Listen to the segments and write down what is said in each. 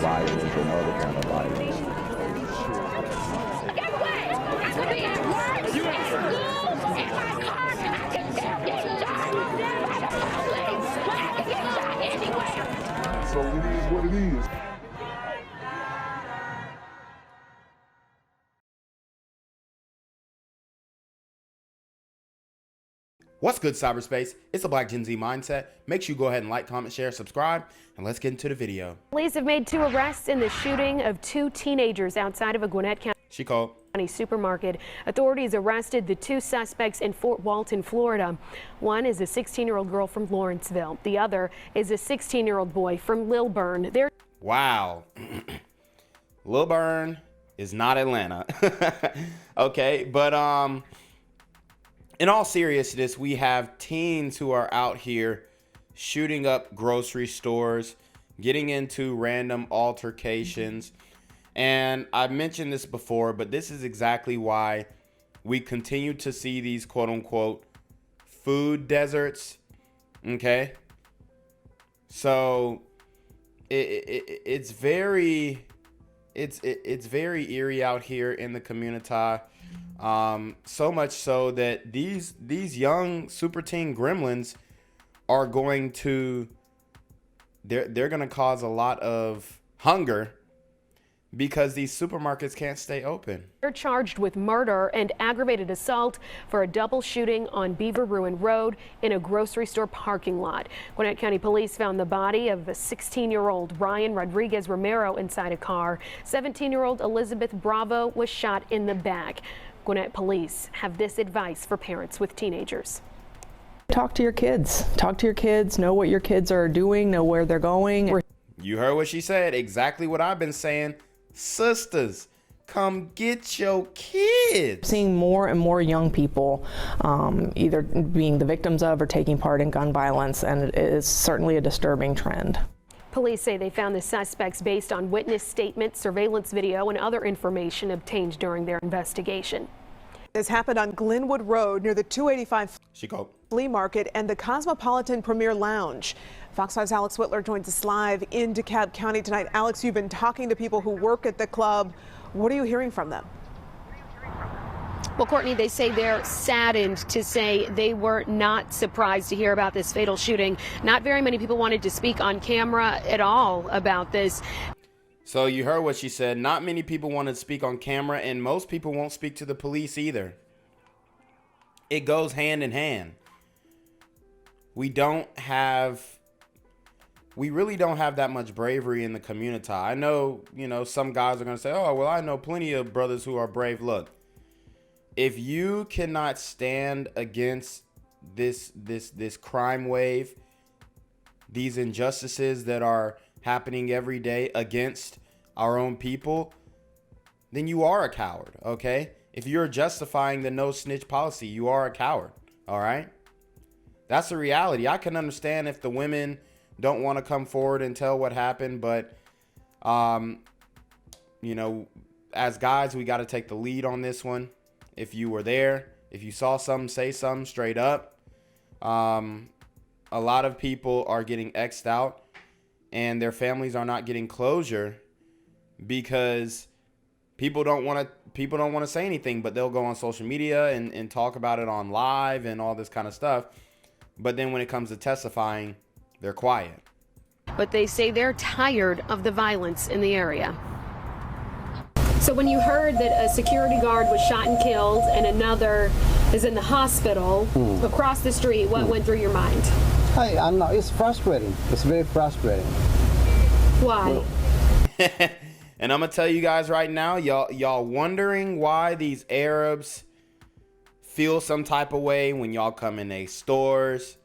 violence and other kind of violence. Get away! I could be at work, at school, in my car, I can still get shot by the police, but I can get shot anywhere. So it is what it is. What's good, cyberspace? It's the Black Gen Z Mindset. Make sure you go ahead and like, comment, share, subscribe, and let's get into the video. Police have made 2 arrests in the shooting of 2 teenagers outside of a Gwinnett County supermarket. Authorities arrested the 2 suspects in Fort Walton, Florida. One is a 16-year-old girl from Lawrenceville. The other is a 16-year-old boy from Lilburn. Wow. Lilburn is not Atlanta. Okay, but in all seriousness, we have teens who are out here shooting up grocery stores, getting into random altercations. And I've mentioned this before, but this is exactly why we continue to see these quote unquote food deserts. Okay. So it's very eerie out here in the community. So much so that these young super teen gremlins are going to they're going to cause a lot of hunger because these supermarkets can't stay open. They're charged with murder and aggravated assault for a double shooting on Beaver Ruin Road in a grocery store parking lot. Gwinnett County Police found the body of a 16-year-old Ryan Rodriguez Romero inside a car. 17-year-old Elizabeth Bravo was shot in the back. Gwinnett Police have this advice for parents with teenagers. Talk to your kids. Talk to your kids. Know what your kids are doing. Know where they're going. You heard what she said. Exactly what I've been saying. Sisters, come get your kids. Seeing more and more young people either being the victims of or taking part in gun violence, and it is certainly a disturbing trend. Police say they found the suspects based on witness statements, surveillance video, and other information obtained during their investigation. This happened on Glenwood Road near the 285 Flea Market and the Cosmopolitan Premier Lounge. Fox 5's Alex Whitler joins us live in DeKalb County tonight. Alex, you've been talking to people who work at the club. What are you hearing from them? Well, Courtney, they say they're saddened to say they were not surprised to hear about this fatal shooting. Not very many people wanted to speak on camera at all about this. So you heard what she said. Not many people want to speak on camera, and most people won't speak to the police either. It goes hand in hand. We really don't have that much bravery in the community. I know, some guys are going to say, oh, well, I know plenty of brothers who are brave. Look, if you cannot stand against this crime wave, these injustices that are happening every day against our own people, then you are a coward, okay? If you're justifying the no snitch policy, you are a coward, all right? That's the reality. I can understand if the women don't want to come forward and tell what happened, but as guys, we got to take the lead on this one. If you were there, if you saw something, say something straight up. A lot of people are getting X'd out and their families are not getting closure because people don't want to say anything, but they'll go on social media and talk about it on live and all this kind of stuff. But then when it comes to testifying, they're quiet. But they say they're tired of the violence in the area. So when you heard that a security guard was shot and killed and another is in the hospital across the street, what went through your mind? I'm not. It's frustrating. It's very frustrating. Why? And I'm gonna tell you guys right now, y'all wondering why these Arabs feel some type of way when y'all come in their stores,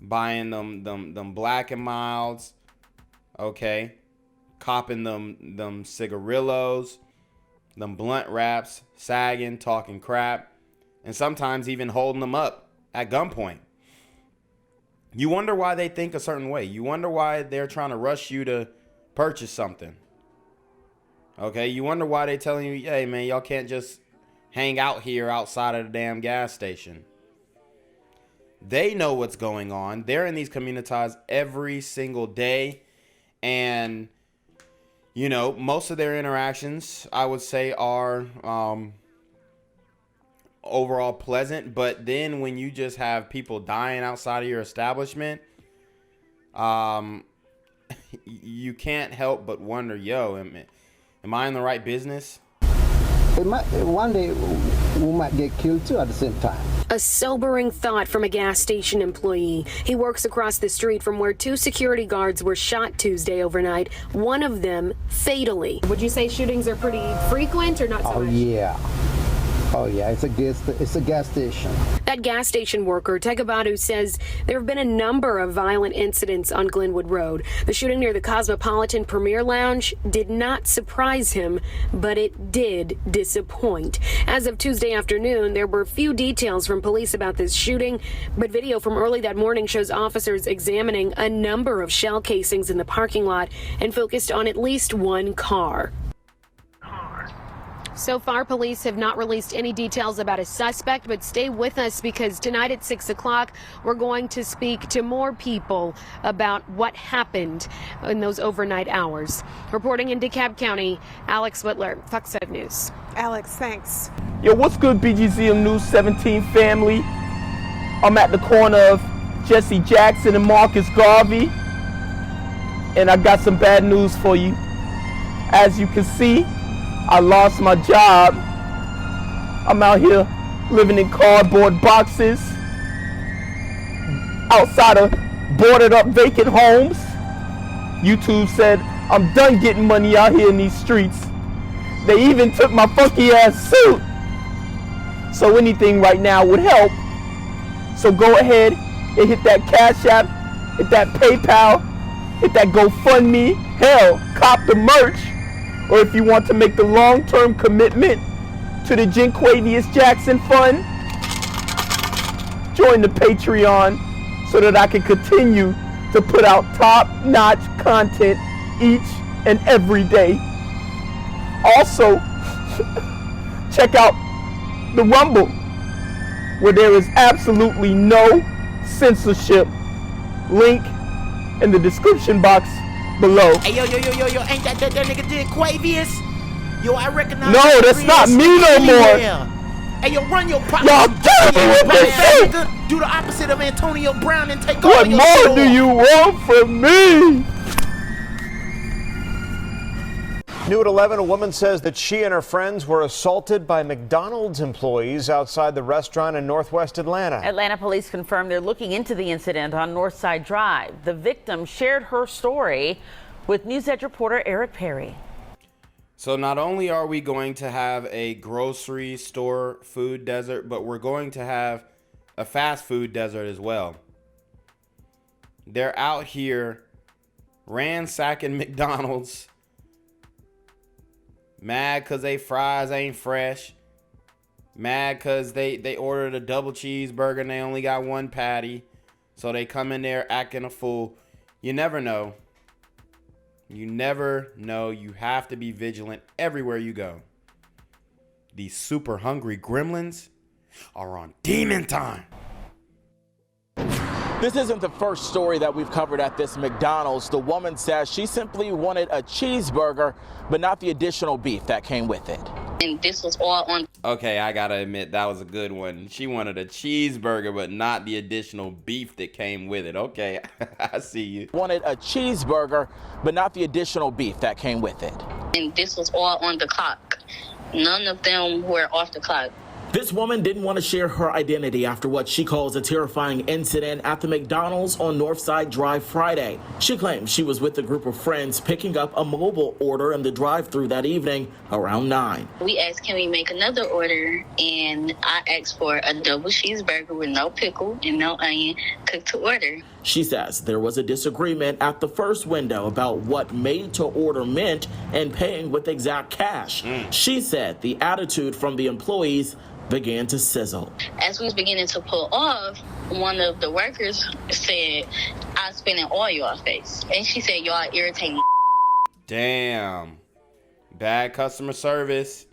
buying them Black and Milds, okay, copping them cigarillos, them blunt wraps, sagging, talking crap, and sometimes even holding them up at gunpoint. You wonder why they think a certain way. You wonder why they're trying to rush you to purchase something. Okay, you wonder why they're telling you, hey man, y'all can't just hang out here outside of the damn gas station. They know what's going on. They're in these communities every single day. And you know, most of their interactions, I would say, are overall pleasant. But then when you just have people dying outside of your establishment, you can't help but wonder, yo, am I in the right business? One day we might get killed too at the same time. A sobering thought from a gas station employee. He works across the street from where 2 security guards were shot Tuesday overnight, one of them fatally. Would you say shootings are pretty frequent or not so much? Oh yeah, it's a gas station. That gas station worker, Tekabadu, says there have been a number of violent incidents on Glenwood Road. The shooting near the Cosmopolitan Premier Lounge did not surprise him, but it did disappoint. As of Tuesday afternoon, there were few details from police about this shooting, but video from early that morning shows officers examining a number of shell casings in the parking lot and focused on at least one car. So far, police have not released any details about a suspect, but stay with us because tonight at 6 o'clock, we're going to speak to more people about what happened in those overnight hours. Reporting in DeKalb County, Alex Whitler, Fox 5 News. Alex, thanks. Yo, what's good, BGZM News 17 family? I'm at the corner of Jesse Jackson and Marcus Garvey, and I got some bad news for you. As you can see, I lost my job. I'm out here living in cardboard boxes outside of boarded up vacant homes. YouTube said I'm done getting money out here in these streets. They even took my funky ass suit. So anything right now would help. So go ahead and hit that Cash App, hit that PayPal, hit that GoFundMe. Hell, cop the merch. Or if you want to make the long-term commitment to the Jinquavius Jackson Fund, join the Patreon so that I can continue to put out top-notch content each and every day. Also, check out the Rumble, where there is absolutely no censorship. Link in the description box below. Hey, yo, ain't that nigga Jinquavius? Yo, I recognize. No, that's not me no more. Hey, yo, run your pocket. Y'all killing me with this shit. Do the opposite of Antonio Brown and take What all your more do you want from me? New at 11, a woman says that she and her friends were assaulted by McDonald's employees outside the restaurant in Northwest Atlanta. Atlanta police confirmed they're looking into the incident on Northside Drive. The victim shared her story with News Edge reporter Eric Perry. So not only are we going to have a grocery store food desert, but we're going to have a fast food desert as well. They're out here ransacking McDonald's, mad because they fries ain't fresh, mad because they ordered a double cheeseburger and they only got one patty, so they come in there acting a fool. You never know. You never know. You have to be vigilant everywhere you go. These super hungry gremlins are on demon time. This isn't the first story that we've covered at this McDonald's. The woman says she simply wanted a cheeseburger, but not the additional beef that came with it. And this was all on. Okay, I gotta admit, that was a good one. She wanted a cheeseburger, but not the additional beef that came with it. Okay, I see you. Wanted a cheeseburger, but not the additional beef that came with it. And this was all on the clock. None of them were off the clock. This woman didn't want to share her identity after what she calls a terrifying incident at the McDonald's on Northside Drive Friday. She claims she was with a group of friends picking up a mobile order in the drive-thru that evening around 9. We asked, can we make another order? And I asked for a double cheeseburger with no pickle and no onion, cooked to order. She says there was a disagreement at the first window about what made to order meant and paying with exact cash. She said the attitude from the employees began to sizzle. As we was beginning to pull off, one of the workers said, I'm spending all your face. And she said, y'all irritating. Damn. Bad customer service.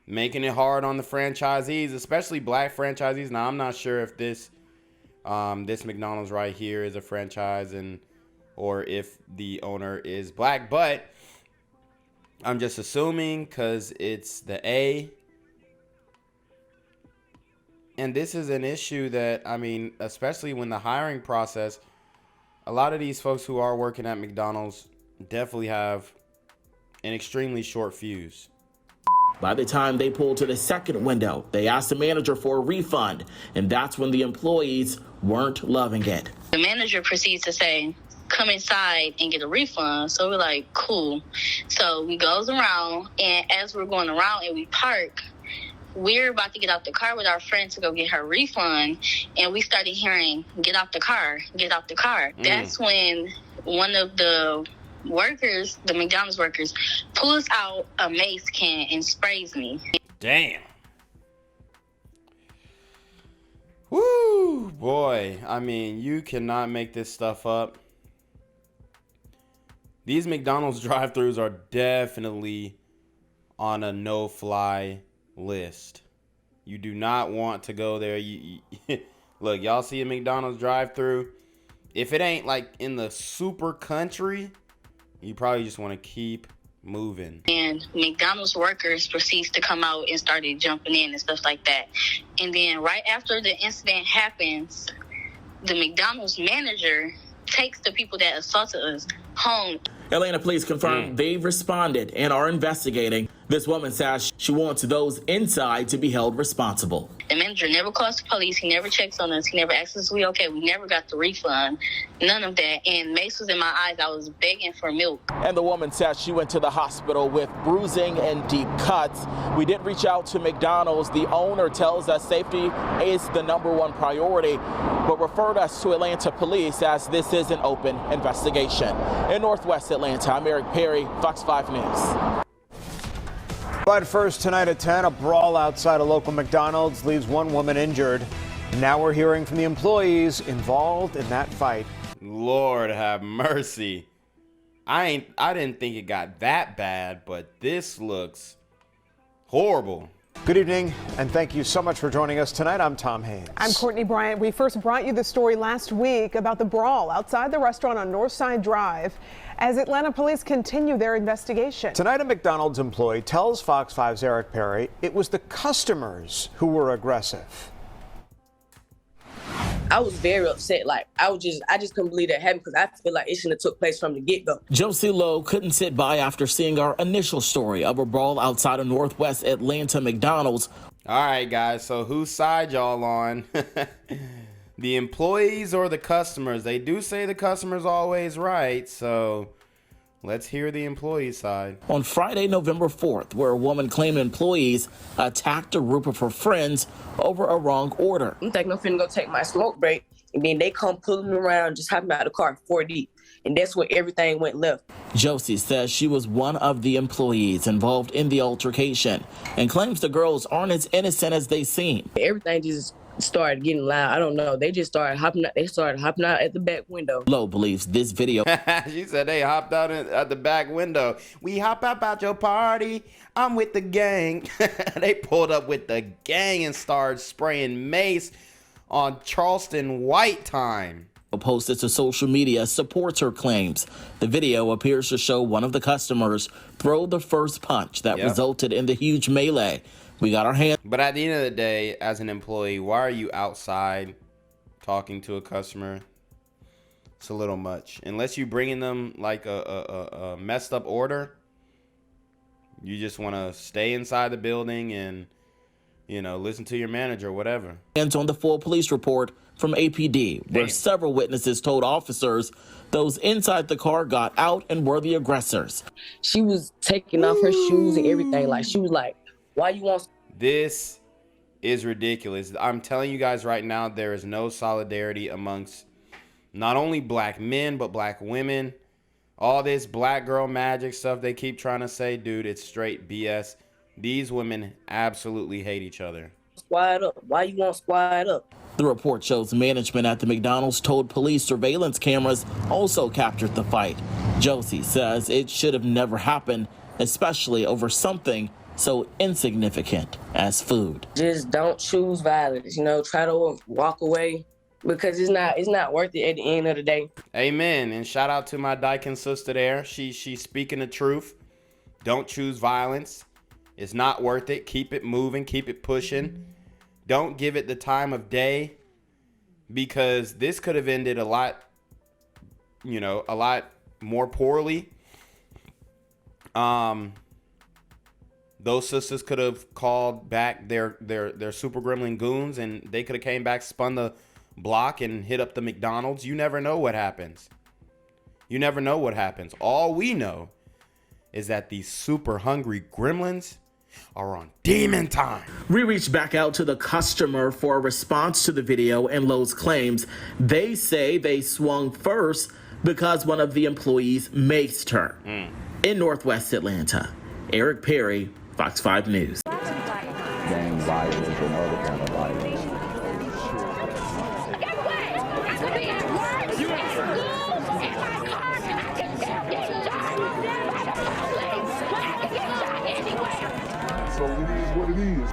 Making it hard on the franchisees, especially black franchisees. Now, I'm not sure if this McDonald's right here is a franchise, and or if the owner is black, but I'm just assuming because it's the A. And this is an issue that, I mean, especially when the hiring process, a lot of these folks who are working at McDonald's definitely have an extremely short fuse. By the time they pulled to the second window, they asked the manager for a refund, and that's when the employees weren't loving it. The manager proceeds to say, come inside and get a refund. So we're like, cool. So we goes around, and as we're going around and we park, we're about to get out the car with our friend to go get her refund, and we started hearing, get out the car, get out the car. That's when one of the workers, the McDonald's workers, pulls out a mace can and sprays me. Damn. Woo, boy. I mean, you cannot make this stuff up. These McDonald's drive-thrus are definitely on a no-fly list. You do not want to go there. Look, y'all see a McDonald's drive-thru. If it ain't like in the super country, you probably just want to keep moving. And McDonald's workers proceeds to come out and started jumping in and stuff like that. And then right after the incident happens, the McDonald's manager takes the people that assaulted us home. Atlanta police confirmed they've responded and are investigating. This woman says she wants those inside to be held responsible. The manager never calls the police. He never checks on us. He never asks us if we okay. We never got the refund. None of that. And mace was in my eyes. I was begging for milk. And the woman says she went to the hospital with bruising and deep cuts. We did reach out to McDonald's. The owner tells us safety is the #1 priority, but referred us to Atlanta police as this is an open investigation. In Northwest Atlanta, I'm Eric Perry, Fox 5 News. But first tonight at 10, a brawl outside a local McDonald's leaves one woman injured. Now we're hearing from the employees involved in that fight. Lord have mercy. I didn't think it got that bad, but this looks horrible. Good evening, and thank you so much for joining us tonight. I'm Tom Haynes. I'm Courtney Bryant. We first brought you the story last week about the brawl outside the restaurant on Northside Drive as Atlanta police continue their investigation. Tonight, a McDonald's employee tells Fox 5's Eric Perry it was the customers who were aggressive. I was very upset. Like, I just couldn't believe that happened because I feel like it shouldn't have took place from the get-go. Josie Lowe couldn't sit by after seeing our initial story of a brawl outside of Northwest Atlanta McDonald's. All right, guys, so whose side y'all on? The employees or the customers? They do say the customer's always right, so let's hear the employee side. On Friday, November 4th, where a woman claimed employees attacked a group of her friends over a wrong order. I'm thinking I'm finna go take my smoke break, and then they come pulling me around, just hopping out of the car 4 deep. And that's where everything went left. Josie says she was one of the employees involved in the altercation and claims the girls aren't as innocent as they seem. Everything just started getting loud. I don't know. They just started hopping out. They started hopping out at the back window. Lowe believes this video. She said they hopped out at the back window. We hop up out your party. I'm with the gang. They pulled up with the gang and started spraying mace on Charleston White time. Posted to social media supports her claims. The video appears to show one of the customers throw the first punch that resulted in the huge melee. We got our hands. But at the end of the day, as an employee, why are you outside talking to a customer? It's a little much. Unless you bringing them like a messed up order, you just want to stay inside the building and, you know, listen to your manager or whatever. Hands on the full police report from APD, where several witnesses told officers those inside the car got out and were the aggressors. She was taking off her shoes and everything. Like, she was like, why you want... This is ridiculous. I'm telling you guys right now, there is no solidarity amongst not only black men, but black women. All this black girl magic stuff they keep trying to say, dude, it's straight BS. These women absolutely hate each other. Squad up. Why you want squad up? The report shows management at the McDonald's told police surveillance cameras also captured the fight. Josie says it should have never happened, especially over something so insignificant as food. Just don't choose violence, you know, try to walk away because it's not worth it at the end of the day. Amen. And shout out to my Daikin sister there. She's speaking the truth. Don't choose violence. It's not worth it. Keep it moving. Keep it pushing. Don't give it the time of day, because this could have ended a lot more poorly. Those sisters could have called back their super gremlin goons, and they could have came back, spun the block, and hit up the McDonald's. You never know what happens. You never know what happens. All we know is that these super hungry gremlins are on demon time. We reached back out to the customer for a response to the video and Lowe's claims. They say they swung first because one of the employees maced her. In Northwest Atlanta, Eric Perry, Fox 5 News. Gang violence and other kind of violence. So it is what it is.